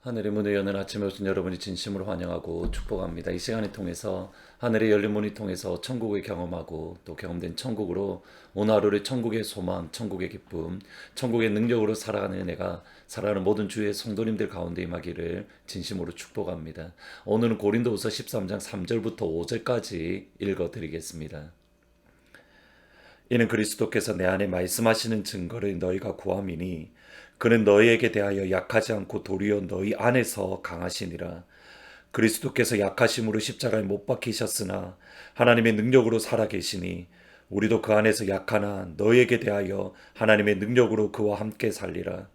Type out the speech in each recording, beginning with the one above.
하늘의 문을 여는 아침에 오신 여러분이 진심으로 환영하고 축복합니다. 이 시간을 통해서 하늘의 열린 문을 통해서 천국을 경험하고 또 경험된 천국으로 오늘 하루를 천국의 소망, 천국의 기쁨, 천국의 능력으로 살아가는 은혜가 살아가는 모든 주의 성도님들 가운데 임하기를 진심으로 축복합니다. 오늘은 고린도후서 13장 3절부터 5절까지 읽어드리겠습니다. 이는 그리스도께서 내 안에 말씀하시는 증거를 너희가 구함이니 그는 너희에게 대하여 약하지 않고 도리어 너희 안에서 강하시니라. 그리스도께서 약하심으로 십자가에 못 박히셨으나 하나님의 능력으로 살아계시니 우리도 그 안에서 약하나 너희에게 대하여 하나님의 능력으로 그와 함께 살리라.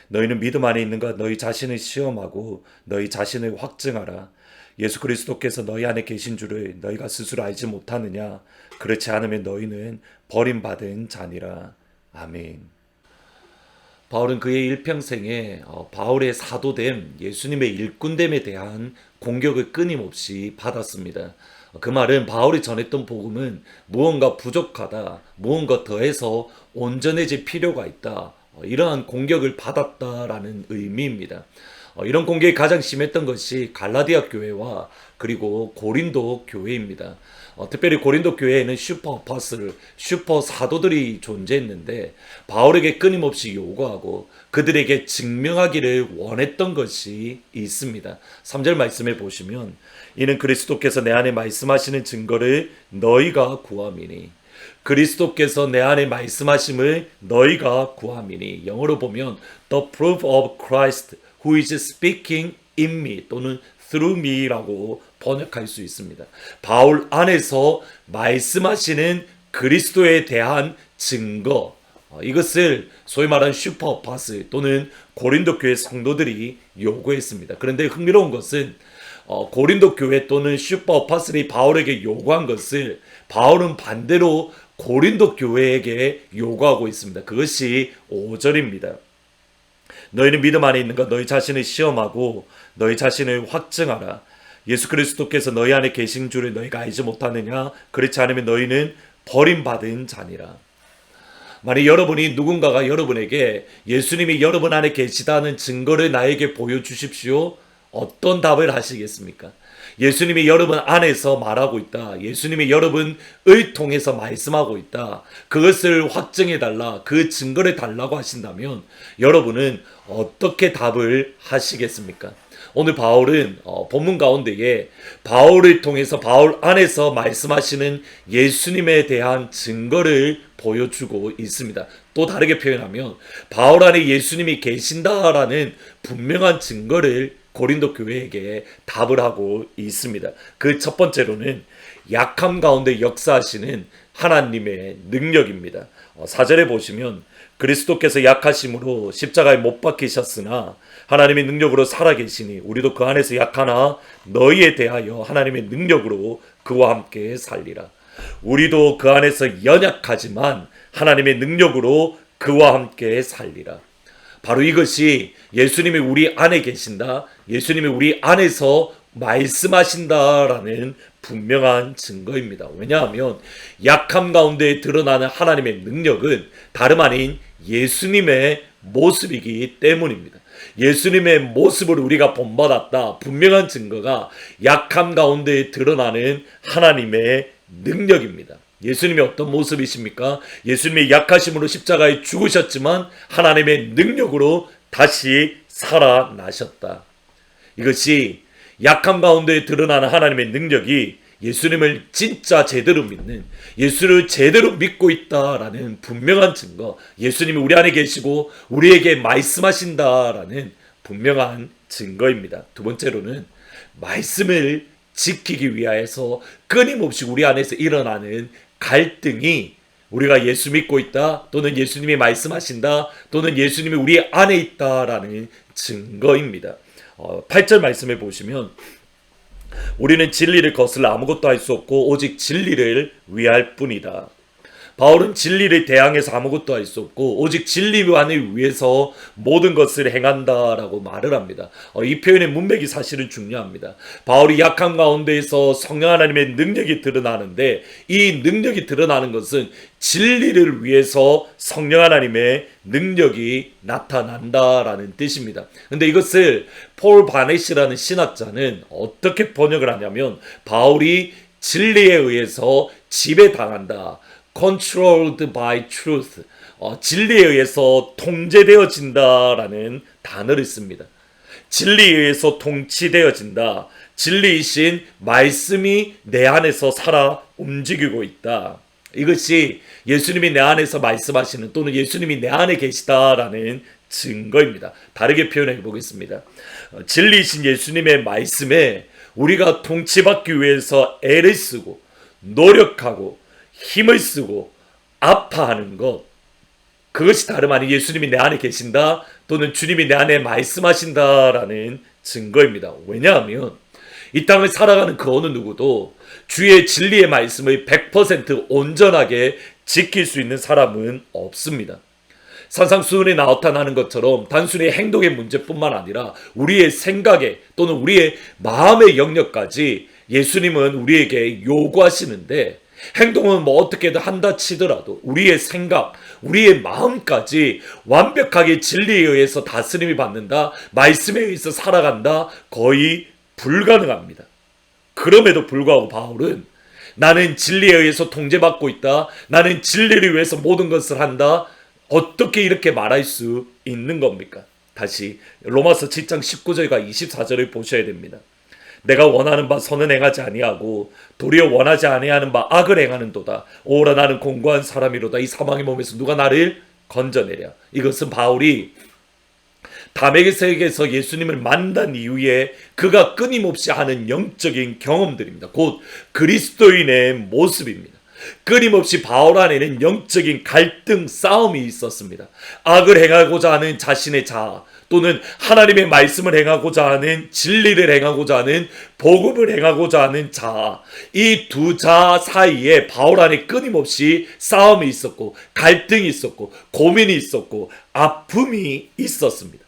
너희는 믿음 안에 있는가 너희 자신을 시험하고 너희 자신을 확증하라. 예수 그리스도께서 너희 안에 계신 줄을 너희가 스스로 알지 못하느냐? 그렇지 않으면 너희는 버림받은 자니라. 아멘. 바울은 그의 일평생에 바울의 사도됨, 예수님의 일꾼됨에 대한 공격을 끊임없이 받았습니다. 그 말은 바울이 전했던 복음은 무언가 부족하다, 무언가 더해서 온전해질 필요가 있다, 이러한 공격을 받았다라는 의미입니다. 이런 공격이 가장 심했던 것이 갈라디아 교회와 그리고 고린도 교회입니다. 특별히 고린도 교회에는 슈퍼 아파스를 슈퍼 사도들이 존재했는데 바울에게 끊임없이 요구하고 그들에게 증명하기를 원했던 것이 있습니다. 3절 말씀에 보시면 이는 그리스도께서 내 안에 말씀하시는 증거를 너희가 구함이니 그리스도께서 내 안에 말씀하심을 너희가 구함이니 영어로 보면 The proof of Christ who is speaking in me 또는 through me라고 번역할 수 있습니다. 바울 안에서 말씀하시는 그리스도에 대한 증거, 이것을 소위 말하는 슈퍼파스 또는 고린도 교회 성도들이 요구했습니다. 그런데 흥미로운 것은 고린도 교회 또는 슈퍼파스들이 바울에게 요구한 것을 바울은 반대로 고린도 교회에게 요구하고 있습니다. 그것이 5절입니다. 너희는 믿음 안에 있는가 너희 자신을 시험하고 너희 자신을 확증하라. 예수 그리스도께서 너희 안에 계신 줄을 너희가 알지 못하느냐? 그렇지 않으면 너희는 버림받은 자니라. 만약 여러분이 누군가가 여러분에게 예수님이 여러분 안에 계시다는 증거를 나에게 보여주십시오. 어떤 답을 하시겠습니까? 예수님이 여러분 안에서 말하고 있다. 예수님이 여러분을 통해서 말씀하고 있다. 그것을 확증해달라. 그 증거를 달라고 하신다면 여러분은 어떻게 답을 하시겠습니까? 오늘 바울은 본문 가운데에 바울을 통해서 바울 안에서 말씀하시는 예수님에 대한 증거를 보여주고 있습니다. 또 다르게 표현하면 바울 안에 예수님이 계신다라는 분명한 증거를 고린도 교회에게 답을 하고 있습니다. 그 첫 번째로는 약함 가운데 역사하시는 하나님의 능력입니다. 4절에 보시면 그리스도께서 약하심으로 십자가에 못 박히셨으나 하나님의 능력으로 살아계시니 우리도 그 안에서 약하나 너희에 대하여 하나님의 능력으로 그와 함께 살리라. 우리도 그 안에서 연약하지만 하나님의 능력으로 그와 함께 살리라. 바로 이것이 예수님이 우리 안에 계신다, 예수님이 우리 안에서 말씀하신다라는 분명한 증거입니다. 왜냐하면 약함 가운데 드러나는 하나님의 능력은 다름 아닌 예수님의 모습이기 때문입니다. 예수님의 모습을 우리가 본받았다. 분명한 증거가 약함 가운데 드러나는 하나님의 능력입니다. 예수님이 어떤 모습이십니까? 예수님이 약하심으로 십자가에 죽으셨지만 하나님의 능력으로 다시 살아나셨다. 이것이 약함 가운데 드러나는 하나님의 능력이 예수님을 진짜 제대로 믿는, 예수를 제대로 믿고 있다라는 분명한 증거, 예수님이 우리 안에 계시고 우리에게 말씀하신다라는 분명한 증거입니다. 두 번째로는 말씀을 지키기 위하여서 끊임없이 우리 안에서 일어나는 갈등이 우리가 예수 믿고 있다 또는 예수님이 말씀하신다 또는 예수님이 우리 안에 있다라는 증거입니다. 8절 말씀해 보시면 우리는 진리를 거슬러 아무것도 할 수 없고 오직 진리를 위할 뿐이다. 바울은 진리를 대항해서 아무것도 할 수 없고 오직 진리만을 위해서 모든 것을 행한다라고 말을 합니다. 이 표현의 문맥이 사실은 중요합니다. 바울이 약한 가운데에서 성령 하나님의 능력이 드러나는데 이 능력이 드러나는 것은 진리를 위해서 성령 하나님의 능력이 나타난다라는 뜻입니다. 근데 이것을 폴 바넷이라는 신학자는 어떻게 번역을 하냐면 바울이 진리에 의해서 지배당한다. Controlled by truth. 진리에 의해서 통제되어진다라는 단어를 씁니다. 진리에 의해서 통치되어진다. 진리이신 말씀이 내 안에서 살아 움직이고 있다. 이것이 예수님이 내 안에서 말씀하시는 또는 예수님이 내 안에 계시다라는 증거입니다. 다르게 표현해 보겠습니다. 진리이신 예수님의 말씀에 우리가 통치받기 위해서 애를 쓰고 노력하고 힘을 쓰고 아파하는 것, 그것이 다름 아닌 예수님이 내 안에 계신다 또는 주님이 내 안에 말씀하신다라는 증거입니다. 왜냐하면 이 땅을 살아가는 그 어느 누구도 주의 진리의 말씀을 100% 온전하게 지킬 수 있는 사람은 없습니다. 산상수훈에 나타나는 것처럼 단순히 행동의 문제뿐만 아니라 우리의 생각에 또는 우리의 마음의 영역까지 예수님은 우리에게 요구하시는데, 행동은 뭐 어떻게든 한다 치더라도 우리의 생각, 우리의 마음까지 완벽하게 진리에 의해서 다스림이 받는다, 말씀에 의해서 살아간다, 거의 불가능합니다. 그럼에도 불구하고 바울은 나는 진리에 의해서 통제받고 있다, 나는 진리를 위해서 모든 것을 한다, 어떻게 이렇게 말할 수 있는 겁니까? 다시 로마서 7장 19절과 24절을 보셔야 됩니다. 내가 원하는 바 선은 행하지 아니하고 도리어 원하지 아니하는 바 악을 행하는도다. 오라 나는 공고한 사람이로다. 이 사망의 몸에서 누가 나를 건져내랴. 이것은 바울이 다메섹에서 예수님을 만난 이후에 그가 끊임없이 하는 영적인 경험들입니다. 곧 그리스도인의 모습입니다. 끊임없이 바울 안에는 영적인 갈등, 싸움이 있었습니다. 악을 행하고자 하는 자신의 자아, 또는 하나님의 말씀을 행하고자 하는, 진리를 행하고자 하는, 복음을 행하고자 하는 자아, 이 두 자아 사이에 바울 안에 끊임없이 싸움이 있었고, 갈등이 있었고, 고민이 있었고, 아픔이 있었습니다.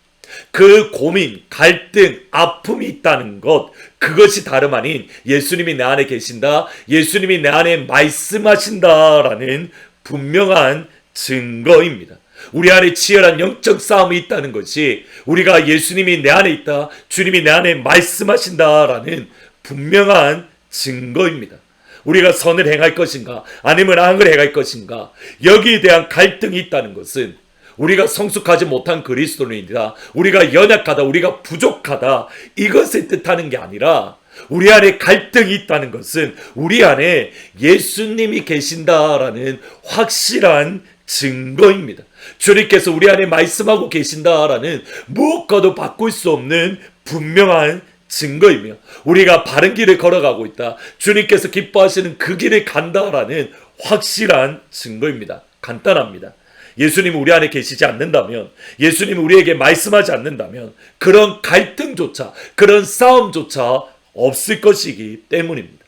그 고민, 갈등, 아픔이 있다는 것, 그것이 다름 아닌 예수님이 내 안에 계신다, 예수님이 내 안에 말씀하신다라는 분명한 증거입니다. 우리 안에 치열한 영적 싸움이 있다는 것이 우리가 예수님이 내 안에 있다, 주님이 내 안에 말씀하신다라는 분명한 증거입니다. 우리가 선을 행할 것인가 아니면 악을 행할 것인가, 여기에 대한 갈등이 있다는 것은 우리가 성숙하지 못한 그리스도인이다, 우리가 연약하다, 우리가 부족하다, 이것을 뜻하는 게 아니라 우리 안에 갈등이 있다는 것은 우리 안에 예수님이 계신다라는 확실한 증거입니다. 주님께서 우리 안에 말씀하고 계신다라는 무엇과도 바꿀 수 없는 분명한 증거이며, 우리가 바른 길을 걸어가고 있다, 주님께서 기뻐하시는 그 길을 간다라는 확실한 증거입니다. 간단합니다. 예수님이 우리 안에 계시지 않는다면, 예수님이 우리에게 말씀하지 않는다면 그런 갈등조차, 그런 싸움조차 없을 것이기 때문입니다.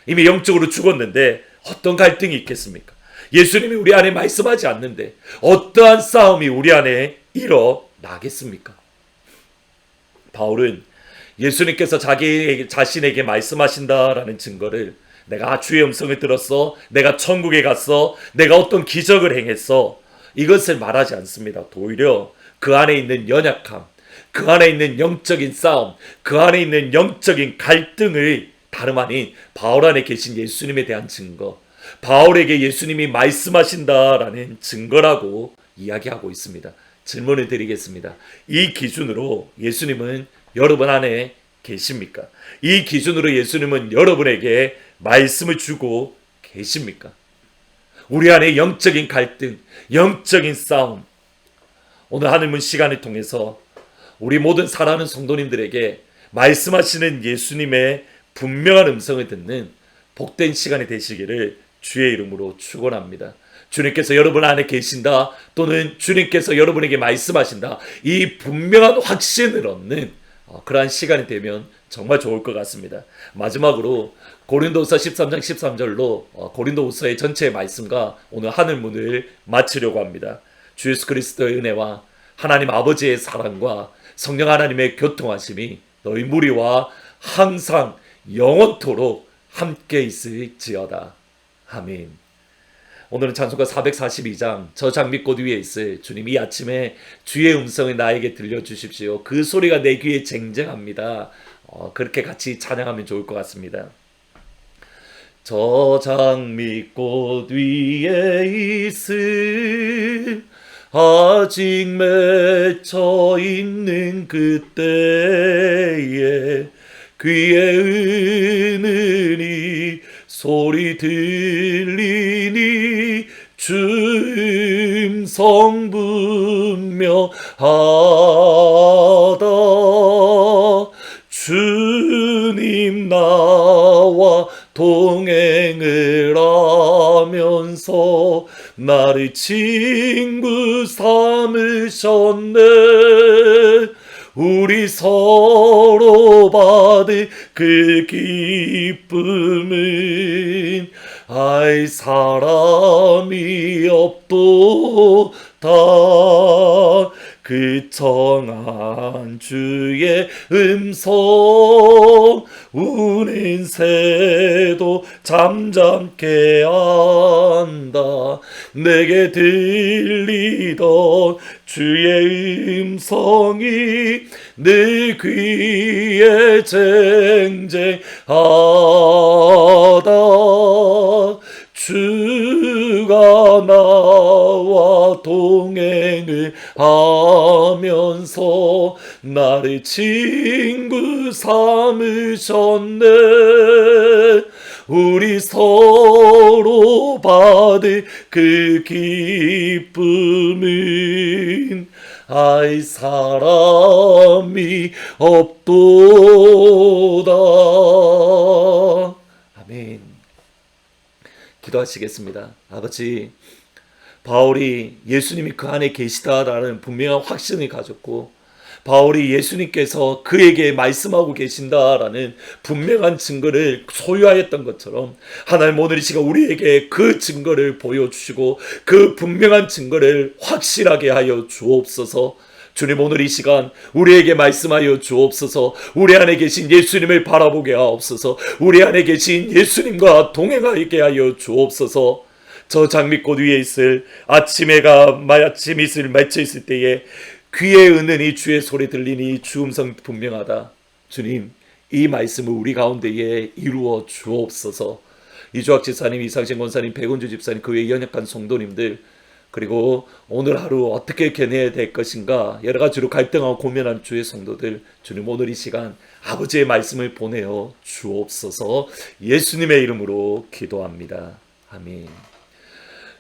이미 영적으로 죽었는데 어떤 갈등이 있겠습니까? 예수님이 우리 안에 말씀하지 않는데 어떠한 싸움이 우리 안에 일어나겠습니까? 바울은 예수님께서 자기 자신에게 말씀하신다라는 증거를, 내가 주의 음성을 들었어, 내가 천국에 갔어, 내가 어떤 기적을 행했어, 이것을 말하지 않습니다. 오히려 그 안에 있는 연약함, 그 안에 있는 영적인 싸움, 그 안에 있는 영적인 갈등을 다름 아닌 바울 안에 계신 예수님에 대한 증거, 바울에게 예수님이 말씀하신다라는 증거라고 이야기하고 있습니다. 질문을 드리겠습니다. 이 기준으로 예수님은 여러분 안에 계십니까? 이 기준으로 예수님은 여러분에게 말씀을 주고 계십니까? 우리 안에 영적인 갈등, 영적인 싸움, 오늘 하늘문 시간을 통해서 우리 모든 사랑하는 성도님들에게 말씀하시는 예수님의 분명한 음성을 듣는 복된 시간이 되시기를 주의 이름으로 축원합니다. 주님께서 여러분 안에 계신다, 또는 주님께서 여러분에게 말씀하신다, 이 분명한 확신을 얻는 그러한 시간이 되면 정말 좋을 것 같습니다. 마지막으로 고린도후서 13장 13절로 고린도후서의 전체 말씀과 오늘 하늘문을 마치려고 합니다. 주 예수 그리스도의 은혜와 하나님 아버지의 사랑과 성령 하나님의 교통하심이 너희 무리와 항상 영원토록 함께 있을지어다. 아멘. 오늘은 찬송가 442장 저 장미꽃 위에 있을 주님, 이 아침에 주의 음성을 나에게 들려주십시오. 그 소리가 내 귀에 쟁쟁합니다. 그렇게 같이 찬양하면 좋을 것 같습니다. 저 장미꽃 위에 있을 아직 맺혀 있는 그때에 귀에 은은히 소리 들리니 주 음성 분명하다. 주님 나와 동행을 하면서 나를 친구 삼으셨네. 우리 서로 받을 그 기쁨은 알 사람이 없도다. 그 청한 주의 음성 우는 새도 잠잠케 한다. 내게 들리던 주의 음성이 내 귀에 쟁쟁하다. 주가 나와 동행을 하면서 나를 친구 삼으셨네. 우리 서로 받을 그 기쁨은 알 사람이 없도다. 아멘. 기도하시겠습니다. 아버지, 바울이 예수님이 그 안에 계시다라는 분명한 확신을 가졌고, 바울이 예수님께서 그에게 말씀하고 계신다라는 분명한 증거를 소유하였던 것처럼 하나님 오늘 이 시간 우리에게 그 증거를 보여주시고 그 분명한 증거를 확실하게 하여 주옵소서. 주님, 오늘 이 시간 우리에게 말씀하여 주옵소서. 우리 안에 계신 예수님을 바라보게 하옵소서. 우리 안에 계신 예수님과 동행하게 하여 주옵소서. 저 장미꽃 위에 있을 아침 이슬 맺혀 있을 때에 귀에 은은히 주의 소리 들리니 주 음성 분명하다. 주님, 이 말씀을 우리 가운데에 이루어 주옵소서. 이주학 지사님, 이상신 권사님, 백운주 집사님, 그 외 연약한 성도님들, 그리고 오늘 하루 어떻게 견뎌야 될 것인가 여러 가지로 갈등하고 고민하는 주의 성도들, 주님 오늘 이 시간 아버지의 말씀을 보내어 주옵소서. 예수님의 이름으로 기도합니다. 아멘.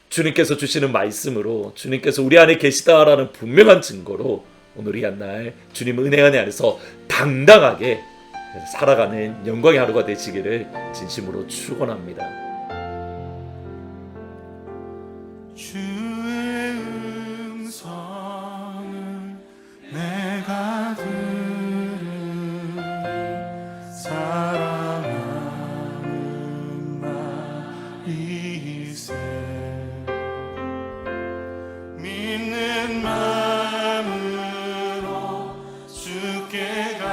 주님께서 주시는 말씀으로, 주님께서 우리 안에 계시다라는 분명한 증거로 오늘 이 한날 주님 은혜 안에서 당당하게 살아가는 영광의 하루가 되시기를 진심으로 축원합니다. 주의 음성을 내가 들으니 사랑하는 나이세. 믿는 마음으로 주께 가